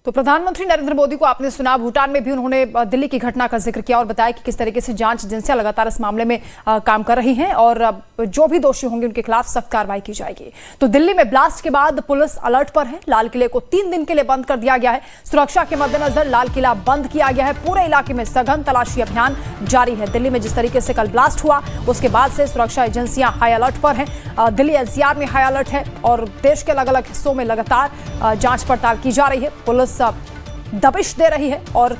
तो प्रधानमंत्री नरेंद्र मोदी को आपने सुना, भूटान में भी उन्होंने दिल्ली की घटना का जिक्र किया और बताया कि किस तरीके से जांच एजेंसियां लगातार इस मामले में काम कर रही हैं और जो भी दोषी होंगे उनके खिलाफ सख्त कार्रवाई की जाएगी। तो दिल्ली में ब्लास्ट के बाद पुलिस अलर्ट पर है। लाल किले को 3 दिन के लिए बंद कर दिया गया है। सुरक्षा के मद्देनजर लाल किला बंद किया गया है। पूरे इलाके में सघन तलाशी अभियान जारी है। दिल्ली में जिस तरीके से कल ब्लास्ट हुआ उसके बाद से सुरक्षा एजेंसियां हाई अलर्ट पर हैं। दिल्ली एनसीआर में हाई अलर्ट है और देश के अलग अलग हिस्सों में लगातार जांच पड़ताल की जा रही है। पुलिस दबिश दे रही है और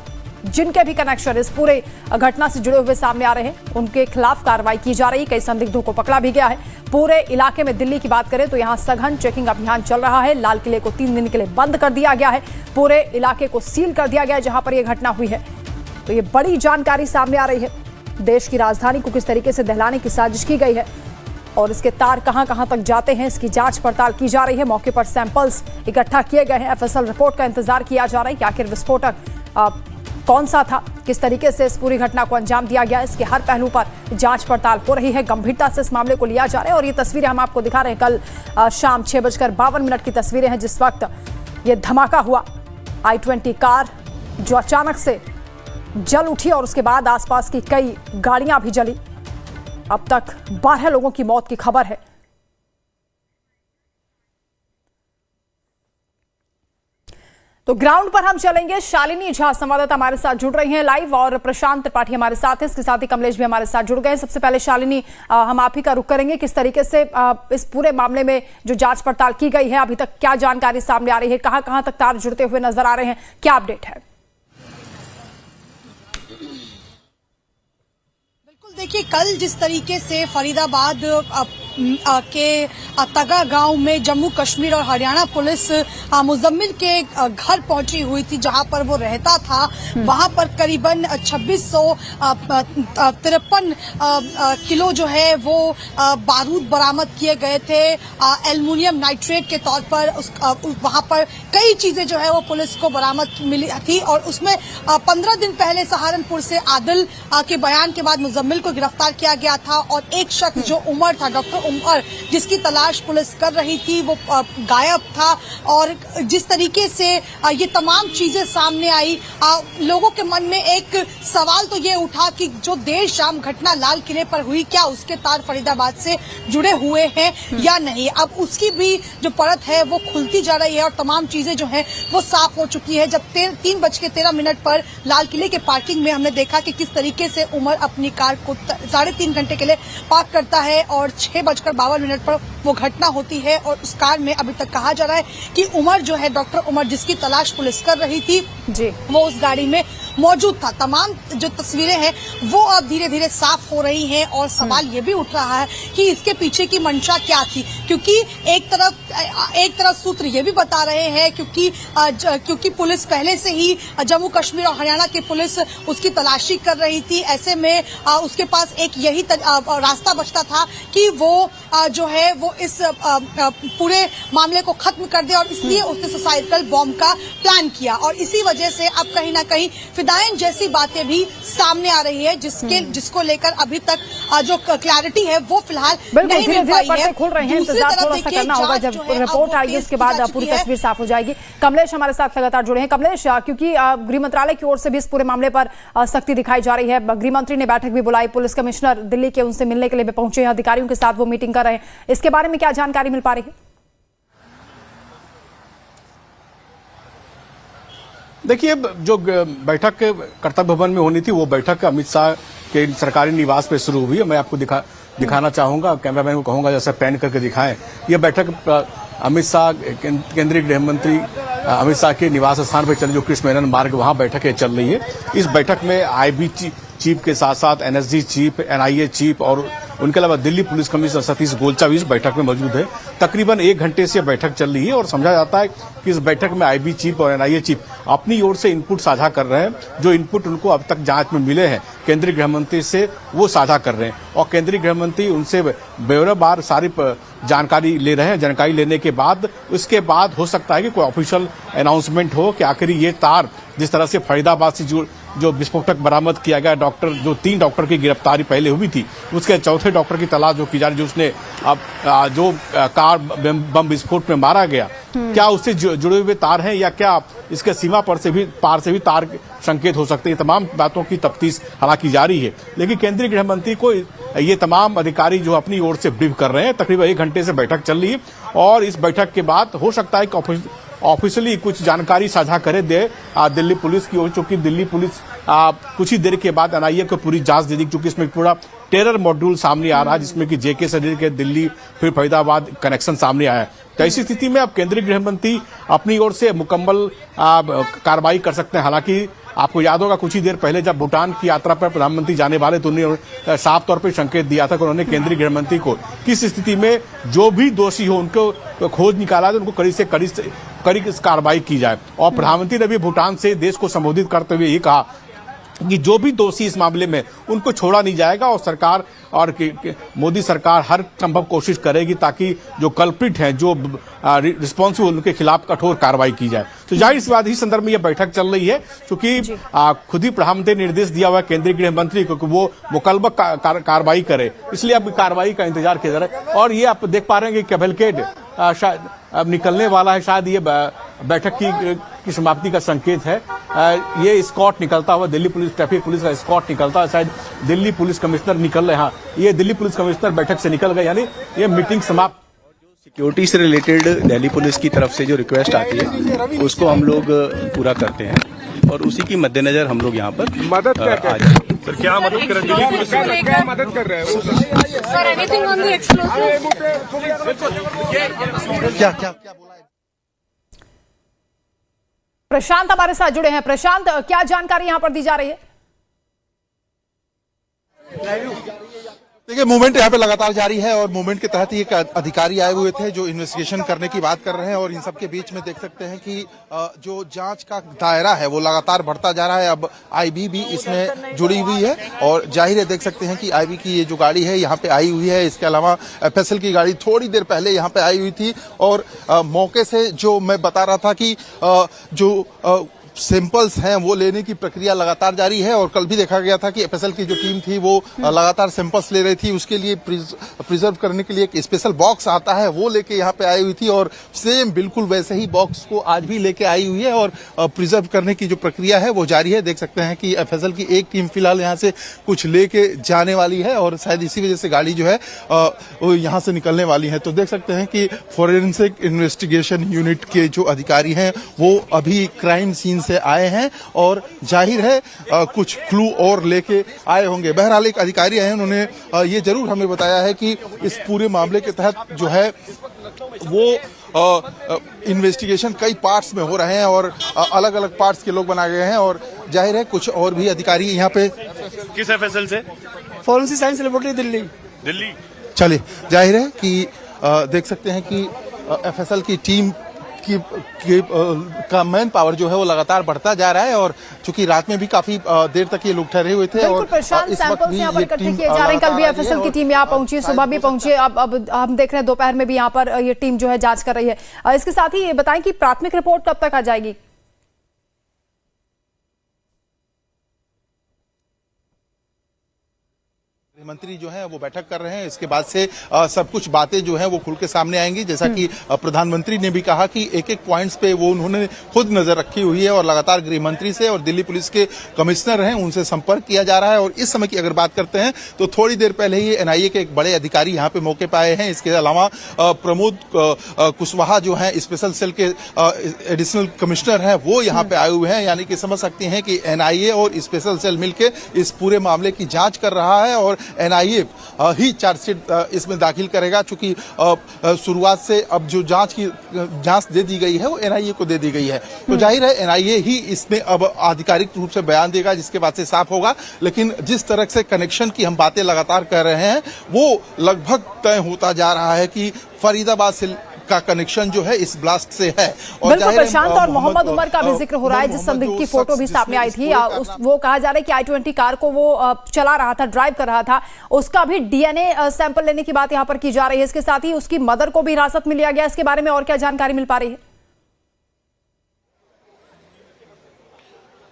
जिनके भी कनेक्शन इस पूरे घटना से जुड़े हुए सामने आ रहे हैं उनके खिलाफ कार्रवाई की जा रही है। कई संदिग्धों को पकड़ा भी गया है। पूरे इलाके में दिल्ली की बात करें तो यहां सघन चेकिंग अभियान चल रहा है। लाल किले को 3 दिन के लिए बंद कर दिया गया है। पूरे इलाके को सील कर दिया गया है जहां पर यह घटना हुई है। तो ये बड़ी जानकारी सामने आ रही है। देश की राजधानी को किस तरीके से दहलाने की साजिश की गई है और इसके तार कहां तक जाते हैं, इसकी जांच पड़ताल की जा रही है। मौके पर सैंपल्स इकट्ठा किए गए हैं। एफएसएल रिपोर्ट का इंतजार किया जा रहा है कि आखिर विस्फोटक कौन सा था, किस तरीके से इस पूरी घटना को अंजाम दिया गया। इसके हर पहलू पर जांच पड़ताल हो रही है। गंभीरता से इस मामले को लिया जा रहा है और ये तस्वीरें हम आपको दिखा रहे हैं। कल शाम 6:52 की तस्वीरें हैं जिस वक्त ये धमाका हुआ। i20 कार जो अचानक से जल उठी और उसके बाद आसपास की कई गाड़ियां भी जली। अब तक 12 लोगों की मौत की खबर है। तो ग्राउंड पर हम चलेंगे। शालिनी झा संवाददाता हमारे साथ जुड़ रही हैं लाइव और प्रशांत त्रिपाठी हमारे साथ हैं। इसके साथ ही कमलेश भी हमारे साथ जुड़ गए। सबसे पहले शालिनी, हम आप ही का रुख करेंगे। किस तरीके से इस पूरे मामले में जो जांच पड़ताल की गई है, अभी तक क्या जानकारी सामने आ रही है, कहां तक तार जुड़ते हुए नजर आ रहे हैं, क्या अपडेट है? देखिए, कल जिस तरीके से फरीदाबाद के तगा गांव में जम्मू कश्मीर और हरियाणा पुलिस मुजम्मिल के घर पहुंची हुई थी जहां पर वो रहता था, वहां पर करीबन 2653 किलो जो है वो बारूद बरामद किए गए थे एल्युमिनियम नाइट्रेट के तौर पर। वहां पर कई चीजें जो है वो पुलिस को बरामद मिली थी और उसमें 15 दिन पहले सहारनपुर से आदिल के बयान के बाद मुजम्मिल को गिरफ्तार किया गया था और एक शख्स जो उमर था, डॉक्टर उमर, जिसकी तलाश पुलिस कर रही थी, वो गायब था। और जिस तरीके से ये तमाम चीजें सामने आई, लोगों के मन में एक सवाल तो ये उठा कि जो देर शाम घटना लाल किले पर हुई, क्या उसके तार फरीदाबाद से जुड़े हुए हैं या नहीं। अब उसकी भी जो परत है वो खुलती जा रही है और तमाम चीजें जो है वो साफ हो चुकी है। जब 3:13 पर लाल किले के पार्किंग में हमने देखा कि किस तरीके से उमर अपनी कार को 3.5 घंटे के लिए पार्क करता है और 6:52 पर वो घटना होती है और उस कार में अभी तक कहा जा रहा है कि उमर जो है, डॉक्टर उमर, जिसकी तलाश पुलिस कर रही थी जी, वो उस गाड़ी में मौजूद था। तमाम जो तस्वीरें हैं वो अब धीरे धीरे साफ हो रही हैं और सवाल ये भी उठ रहा है कि इसके पीछे की मंशा क्या थी, क्योंकि एक तरफ सूत्र ये भी बता रहे हैं क्योंकि पुलिस पहले से ही जम्मू कश्मीर और हरियाणा की पुलिस उसकी तलाशी कर रही थी। ऐसे में उसके पास एक यही रास्ता बचता था कि वो जो है वो इस पूरे मामले को खत्म कर दे और इसलिए उसने सुसाइडल बॉम्ब का प्लान किया और इसी वजह से अब कहीं ना कहीं फिदायन जैसी बातें भी सामने आ रही है जिसको लेकर अभी तक जो क्लैरिटी है वो फिलहाल नहीं मिल पाई है। खुल रहे हैं, इंतजार थोड़ा सा करना होगा। जब रिपोर्ट आएगी उसके बाद पूरी तस्वीर साफ हो जाएगी। कमलेश हमारे साथ लगातार जुड़े हैं। कमलेश, क्योंकि गृह मंत्रालय की ओर से भी इस पूरे मामले पर सख्ती दिखाई जा रही है, गृह मंत्री ने बैठक भी बुलाई, पुलिस कमिश्नर दिल्ली के उनसे मिलने के लिए पहुंचे हैं, अधिकारियों के साथ वो मीटिंग कर रहे हैं, इसके बारे में क्या जानकारी मिल पा रही है? देखिए, जो बैठक कर्तव्य भवन में होनी थी वो बैठक अमित शाह के सरकारी निवास पे शुरू हुई है। मैं आपको दिखाना चाहूंगा, कैमरामैन को कहूंगा जैसे पैन करके दिखाएं। ये बैठक अमित शाह, केंद्रीय गृह मंत्री अमित शाह के निवास स्थान पर चल, जो कृष्ण मेनन मार्ग, वहां बैठकें चल रही है। इस बैठक में आईबी चीफ के साथ साथ एनएसजी चीफ, एनआईए चीफ और उनके अलावा दिल्ली पुलिस कमिश्नर सतीश गोलचा भी इस बैठक में मौजूद है। तकरीबन 1 घंटे से बैठक चल रही है और समझा जाता है कि इस बैठक में आईबी चीफ और एनआईए चीफ अपनी ओर से इनपुट साझा कर रहे हैं। जो इनपुट उनको अब तक जांच में मिले हैं केंद्रीय गृह मंत्री से, वो साझा कर रहे हैं और केंद्रीय गृह मंत्री उनसे ब्यौरेवार सारी जानकारी ले रहे हैं। जानकारी लेने के बाद उसके बाद हो सकता है कि कोई ऑफिशियल अनाउंसमेंट हो कि आखिर ये तार जिस तरह से फरीदाबाद से जो विस्फोटक बरामद किया गया, डॉक्टर जो 3 डॉक्टर की गिरफ्तारी पहले हुई थी, उसके चौथे डॉक्टर की तलाश जो की जा रही है, जो उसने अब जो कार बम विस्फोट में मारा गया, क्या उससे जुड़े हुए तार हैं या क्या इसके सीमा पार से भी तार संकेत हो सकते हैं। तमाम बातों की तफ्तीश हालांकि जारी है, लेकिन केंद्रीय गृह मंत्री को ये तमाम अधिकारी जो अपनी ओर से ब्रीफ कर रहे हैं। तकरीबन 1 घंटे से बैठक चल रही है और इस बैठक के बाद हो सकता है कि ऑफिशियली कुछ जानकारी साझा करे दे दिल्ली पुलिस की ओर, चूंकि दिल्ली पुलिस कुछ ही देर के बाद एनआईए को पूरी जांच दे दी, क्योंकि इसमें पूरा टेरर मॉड्यूल सामने आ रहा है, जिसमें कि जेके सरीर के दिल्ली फिर फरीदाबाद कनेक्शन सामने आया है। तो ऐसी स्थिति में अब केंद्रीय गृह मंत्री अपनी ओर से मुकम्मल कार्रवाई कर सकते हैं। हालांकि आपको याद होगा कुछ ही देर पहले जब भूटान की यात्रा पर प्रधानमंत्री जाने वाले तो उन्होंने साफ तौर पर संकेत दिया था कि उन्होंने केंद्रीय गृह मंत्री को किस स्थिति में जो भी दोषी हो उनको खोज निकाला जाए, उनको कड़ी से कड़ी कार्रवाई की जाए। और प्रधानमंत्री ने भी भूटान से देश को संबोधित करते हुए ये कहा कि जो भी दोषी इस मामले में उनको छोड़ा नहीं जाएगा और सरकार और मोदी सरकार हर संभव कोशिश करेगी ताकि जो कल्प्रिट हैं, जो रिस्पॉन्सिबल, उनके खिलाफ कठोर कार्रवाई की जाए। तो जाहिर सी बात इस संदर्भ में यह बैठक चल रही है, क्योंकि खुद ही प्रधानमंत्री ने निर्देश दिया हुआ है केंद्रीय गृह मंत्री को कि वो मुकल्लम कार्रवाई करे, इसलिए अब कार्रवाई का इंतजार किया जा रहा है। और ये आप देख पा रहे हैं कि कैवलकेड शायद अब निकलने वाला है, शायद ये बैठक की समाप्ति का संकेत है। ये स्कॉट निकलता हुआ, दिल्ली पुलिस ट्रैफिक पुलिस का स्कॉट निकलता है, शायद दिल्ली पुलिस कमिश्नर निकल रहे हैं। ये दिल्ली पुलिस कमिश्नर बैठक से निकल गए, यानी ये मीटिंग समाप्त। सिक्योरिटी से रिलेटेड दिल्ली पुलिस की तरफ से जो रिक्वेस्ट आती है उसको हम लोग पूरा करते हैं और उसी की मद्देनजर हम लोग यहाँ पर मदद क्या सर, क्या मदद कर रहे हैं? क्या मदद कर रहे हैं sir? Anything on the explosive? क्या बोला है? प्रशांत हमारे साथ जुड़े हैं। प्रशांत, क्या जानकारी यहां पर दी जा रही है? देखिए, मूवमेंट यहाँ पे लगातार जारी है और मूवमेंट के तहत ही एक अधिकारी आए हुए थे जो इन्वेस्टिगेशन करने की बात कर रहे हैं और इन सब के बीच में देख सकते हैं कि जो जांच का दायरा है वो लगातार बढ़ता जा रहा है। अब आईबी भी इसमें जुड़ी हुई है और जाहिर है देख सकते हैं कि आईबी की ये जो गाड़ी है यहाँ पे आई हुई है। इसके अलावा एफएसएल की गाड़ी थोड़ी देर पहले यहाँ पे आई हुई थी और मौके से जो मैं बता रहा था कि जो सैंपल्स हैं वो लेने की प्रक्रिया लगातार जारी है और कल भी देखा गया था कि एफएसएल की जो टीम थी वो लगातार सैंपल्स ले रही थी। उसके लिए प्रिजर्व करने के लिए एक स्पेशल बॉक्स आता है वो लेके यहाँ पे आई हुई थी और सेम बिल्कुल वैसे ही बॉक्स को आज भी लेके आई हुई है और प्रिजर्व करने की जो प्रक्रिया है वो जारी है। देख सकते हैं कि एफएसएल की एक टीम फिलहाल यहाँ से कुछ लेके जाने वाली है और शायद इसी वजह से गाड़ी जो है वो यहाँ से निकलने वाली है। तो देख सकते हैं कि फॉरेंसिक इन्वेस्टिगेशन यूनिट के जो अधिकारी हैं वो अभी क्राइम सीन से आए हैं और जाहिर है कुछ क्लू और लेके आए होंगे। बहरहाल एक अधिकारी आए हैं, उन्होंने ये जरूर हमें बताया है कि इस पूरे मामले के तहत जो है वो इन्वेस्टिगेशन कई पार्ट्स में हो रहे हैं और अलग अलग पार्ट्स के लोग बनाए गए हैं और जाहिर है कुछ और भी अधिकारी यहाँ पे। किस एफएसएल से? Forensic science laboratory Delhi. चलिए, जाहिर है कि देख सकते हैं कि एफएसएल की टीम का मैन पावर जो है वो लगातार बढ़ता जा रहा है और चूंकि रात में भी काफी देर तक ये लोग ठहरे हुए थे और प्रशांत सैंपल्स यहाँ पर इकट्ठे किए जा रहे हैं। कल भी एफएसएल की टीम यहाँ पहुंची, सुबह भी पहुंची, अब हम देख रहे हैं दोपहर में भी यहाँ पर ये टीम जो है जांच कर रही है। इसके साथ ही ये बताएं कि प्राथमिक रिपोर्ट कब तक आ जाएगी? मंत्री जो है वो बैठक कर रहे हैं। इसके बाद से सब कुछ बातें जो है वो खुल के सामने आएंगी। जैसा कि प्रधानमंत्री ने भी कहा कि एक एक पॉइंट्स पे वो उन्होंने खुद नजर रखी हुई है और लगातार गृह मंत्री से और दिल्ली पुलिस के कमिश्नर हैं उनसे संपर्क किया जा रहा है। और इस समय की अगर बात करते हैं तो थोड़ी देर पहले ही एनआईए के एक बड़े अधिकारी यहाँ पे मौके पे आए हैं। इसके अलावा प्रमोद कुशवाहा जो है स्पेशल सेल के एडिशनल कमिश्नर है वो यहाँ पे आए हुए हैं। यानी कि समझ सकते हैं कि एनआईए और स्पेशल सेल मिलकर इस पूरे मामले की जांच कर रहा है और एनआईए ही चार्जशीट इसमें दाखिल करेगा। चूंकि शुरुआत से अब जो जांच दे दी गई है वो एनआईए को दे दी गई है, तो जाहिर है एनआईए ही इसमें अब आधिकारिक रूप से बयान देगा जिसके बाद से साफ होगा। लेकिन जिस तरह से कनेक्शन की हम बातें लगातार कर रहे हैं वो लगभग तय होता जा रहा है कि फरीदाबाद से का कनेक्शन जो है इस ब्लास्ट से है। और बिल्कुल प्रशांत, और मोहम्मद उमर का भी जिक्र हो रहा है जिस संदिग्ध की फोटो भी सामने आई थी। वो कहा जा रहा है कि i20 कार को वो चला रहा था, ड्राइव कर रहा था, उसका भी डीएनए सैंपल लेने की बात यहां पर की जा रही है। इसके साथ ही उसकी मदर को भी हिरासत में लिया गया। इसके बारे में और क्या जानकारी मिल पा रही है?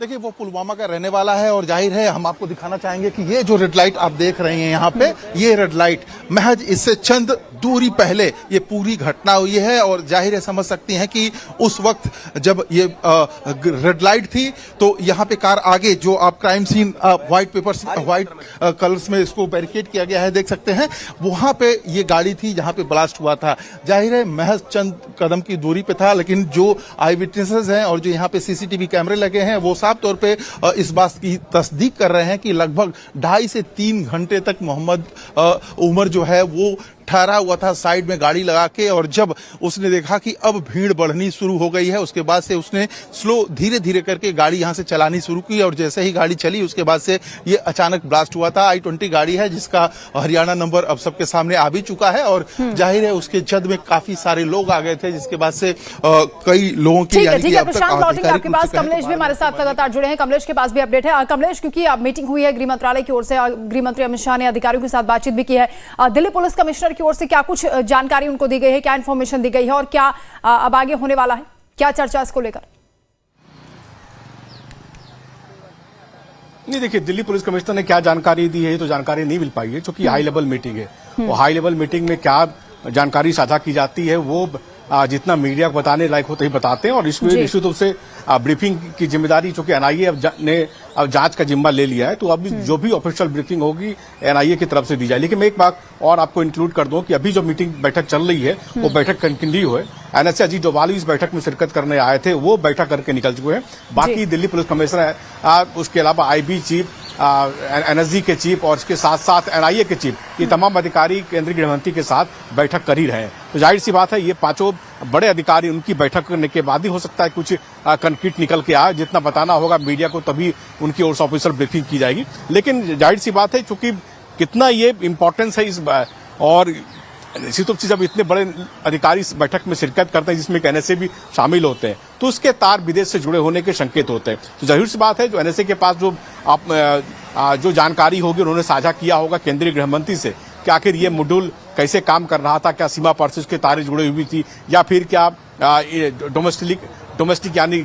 देखिए वो पुलवामा का रहने वाला है और जाहिर है हम आपको दिखाना चाहेंगे कि ये जो रेड लाइट आप देख रहे हैं यहाँ पे, ये रेड लाइट महज इससे चंद दूरी पहले ये पूरी घटना हुई है और जाहिर है समझ सकती हैं कि उस वक्त जब ये रेड लाइट थी तो यहाँ पे कार आगे जो आप क्राइम सीन व्हाइट कलर्स में इसको बैरिकेड किया गया है, देख सकते हैं, वहां पे ये गाड़ी थी जहां पे ब्लास्ट हुआ था। जाहिर है महज चंद कदम की दूरी पे था, लेकिन जो आई विटनेसेस हैं और जो यहाँ पे सीसीटीवी कैमरे लगे हैं वो साफ तौर पे इस बात की तस्दीक कर रहे हैं कि लगभग 2.5 से 3 घंटे तक मोहम्मद उमर जो है वो ठहरा हुआ था साइड में गाड़ी लगा के, और जब उसने देखा कि अब भीड़ बढ़नी शुरू हो गई है उसके बाद से उसने स्लो धीरे धीरे करके गाड़ी यहां से चलानी शुरू की और जैसे ही गाड़ी चली उसके बाद से ये अचानक ब्लास्ट हुआ था। i20 गाड़ी है जिसका हरियाणा नंबर अब सबके सामने आ भी चुका है और जाहिर है उसके जद में काफी सारे लोग आ गए थे, जिसके बाद से कई लोगों की यानी कि अब तक आपके पास कमलेश भी हमारे साथ लगातार जुड़े हैं। कमलेश के पास भी अपडेट है। कमलेश, क्योंकि अब मीटिंग हुई है गृह मंत्रालय की ओर से, गृह मंत्री अमित शाह ने अधिकारियों के साथ बातचीत भी की है, दिल्ली पुलिस कमिश्नर की ओर से क्या कुछ जानकारी उनको दी गई है, क्या इंफॉर्मेशन दी गई है और क्या अब आगे होने वाला है, क्या चर्चा इसको लेकर? नहीं, देखिए दिल्ली पुलिस कमिश्नर ने क्या जानकारी दी है तो जानकारी नहीं मिल पाई है, क्योंकि हाई लेवल मीटिंग है और हाई लेवल मीटिंग में क्या जानकारी साझा की जाती है वो जितना मीडिया को बताने लायक होते ही बताते हैं। और इसमें निश्चित रूप से ब्रीफिंग की जिम्मेदारी चूंकि एनआईए ने अब जांच का जिम्मा ले लिया है तो अब जो भी ऑफिशियल ब्रीफिंग होगी एनआईए की तरफ से दी जाए। लेकिन मैं एक बात और आपको इंक्लूड कर दूं कि अभी जो मीटिंग बैठक चल रही है वो बैठक कंटिन्यू है। एनएसए अजीत डोभाल इस बैठक में शिरकत करने आए थे, वो बैठक करके निकल चुके हैं। बाकी दिल्ली पुलिस कमिश्नर, उसके अलावा आईबी चीफ, एनएसजी के चीफ और इसके साथ साथ एनआईए के चीफ, ये तमाम अधिकारी केंद्रीय गृह मंत्री के साथ बैठक कर ही रहे हैं। तो जाहिर सी बात है ये पांचों बड़े अधिकारी उनकी बैठक करने के बाद ही हो सकता है कुछ कंक्रीट निकल के आए। जितना बताना होगा मीडिया को तभी उनकी ओर से ऑफिशियल ब्रीफिंग की जाएगी। लेकिन जाहिर सी बात है चूंकि कितना ये इंपॉर्टेंस है इस और निश्चित रूप से जब इतने बड़े अधिकारी इस बैठक में शिरकत करते हैं जिसमें एनएसए भी शामिल होते हैं तो उसके तार विदेश से जुड़े होने के संकेत होते हैं। तो जाहिर सी बात है जो एनएसए के पास जो जानकारी होगी उन्होंने साझा किया होगा केंद्रीय गृह मंत्री से कि आखिर ये मॉड्यूल कैसे काम कर रहा था, क्या सीमा पर से उसके तारें जुड़ी हुई थी या फिर क्या डोमेस्टिक यानी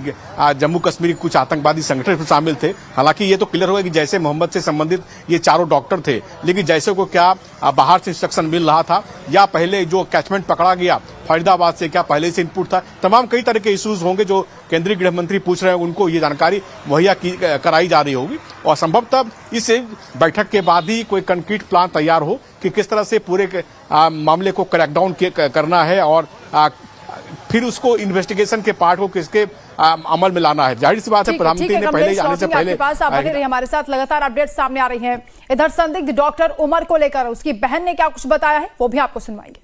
जम्मू कश्मीर कुछ आतंकवादी संगठन शामिल थे। हालांकि ये तो क्लियर होगा कि जैसे मोहम्मद से संबंधित ये चारों डॉक्टर थे, लेकिन जैसे को क्या बाहर से इंस्ट्रक्शन मिल रहा था या पहले जो कैचमेंट पकड़ा गया फरीदाबाद से क्या पहले से इनपुट था, तमाम कई तरह के इश्यूज होंगे जो केंद्रीय गृह मंत्री पूछ रहे हैं, उनको ये जानकारी मुहैया कराई जा रही होगी और संभवतः इस बैठक के बाद ही कोई कंक्रीट प्लान तैयार हो कि किस तरह से पूरे मामले को क्रैकडाउन करना है और फिर उसको इन्वेस्टिगेशन के पार्ट को किसके अमल में लाना है। जाहिर सी बात है प्रधानमंत्री ने पहले आने से पहले पास आप बने रहिए हमारे साथ, लगातार अपडेट सामने आ रही हैं। इधर संदिग्ध डॉक्टर उमर को लेकर उसकी बहन ने क्या कुछ बताया है वो भी आपको सुनवाएंगे।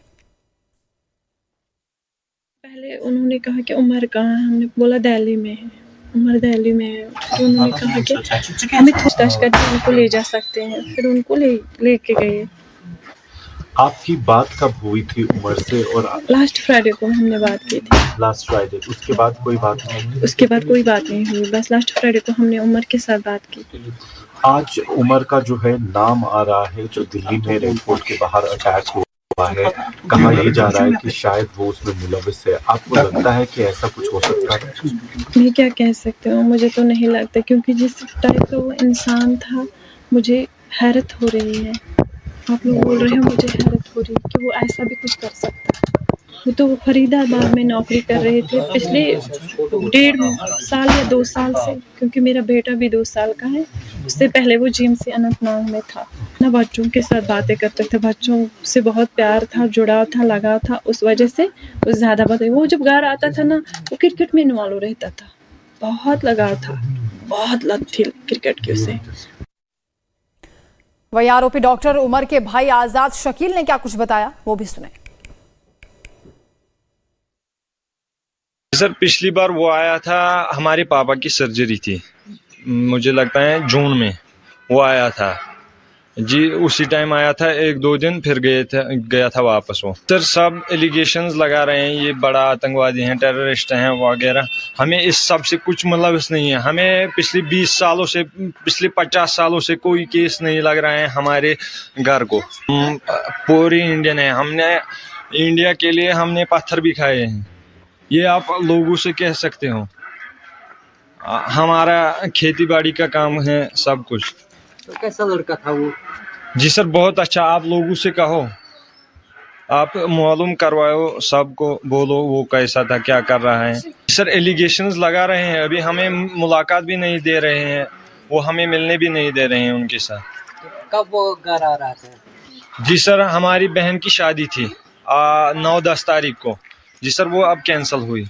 पहले उन्होंने कहा कि उमर कहाँ है, हमने बोला दिल्ली में है, उमर दिल्ली में है। तो उन्होंने कहा कि हमें पूछताछ करके उनको ले जा सकते हैं, फिर उनको लेके गए। आपकी बात कब हुई थी उमर से? और लास्ट फ्राइडे को हमने बात की थी। लास्ट फ्राइडे, उसके बाद कोई बात नहीं? उसके बाद कोई बात नहीं हुई, बस लास्ट फ्राइडे को हमने उमर के साथ बात की। आज उमर का जो है नाम आ रहा है जो दिल्ली में एयरपोर्ट के बाहर अटैक हुआ है, कहा यह जा रहा है कि शायद वो उसमें मुलविस है। आपको लगता है कि ऐसा कुछ हो सकता है? मैं क्या कह सकती हूँ, मुझे तो नहीं लगता, क्योंकि जिस टाइप का वो इंसान था मुझे हैरत हो रही है। आप लोग बोल रहे हैं, मुझे हैरत हो रही है कि वो ऐसा भी कुछ कर सकता है। वो तो फरीदाबाद में नौकरी कर रहे थे पिछले 1.5 साल या 2 साल से, क्योंकि मेरा बेटा भी 2 साल का है। उससे पहले वो जिम से अनंतनाग में था ना, बच्चों के साथ बातें करते थे, बच्चों से बहुत प्यार था, जुड़ाव था, लगाव था, उस वजह से वो ज़्यादा बातें। वो जब घर आता था ना वो क्रिकेट में इन्वॉल्व रहता था, बहुत लगाव था, बहुत लत थी क्रिकेट की उसे। वही आरोपी डॉक्टर उमर के भाई आजाद शकील ने क्या कुछ बताया वो भी सुने। सर पिछली बार वो आया था, हमारे पापा की सर्जरी थी, मुझे लगता है जून में वो आया था जी। उसी टाइम आया था 1-2 दिन, फिर गया था वापस वो। सर सब एलिगेशंस लगा रहे हैं ये बड़ा आतंकवादी हैं, टेररिस्ट हैं वगैरह। हमें इस सब से कुछ मतलब नहीं है। हमें पिछले 20 सालों से, पिछले 50 सालों से कोई केस नहीं लग रहा है हमारे घर को। पूरी इंडियन है, हमने इंडिया के लिए हमने पत्थर भी खाए हैं, ये आप लोगों से कह सकते हो। हमारा खेती बाड़ी का काम है, सब कुछ। तो कैसा लड़का था वो? जी सर, बहुत अच्छा। आप लोगों से कहो, आप मालूम करवाओ, सबको बोलो वो कैसा था, क्या कर रहा है। सर एलिगेशंस लगा रहे हैं, अभी हमें मुलाकात भी नहीं दे रहे हैं, वो हमें मिलने भी नहीं दे रहे हैं उनके साथ। तो कब वो घर आ रहा था? जी सर, हमारी बहन की शादी थी 9-10 तारीख को। जी सर, वो अब कैंसिल हुई।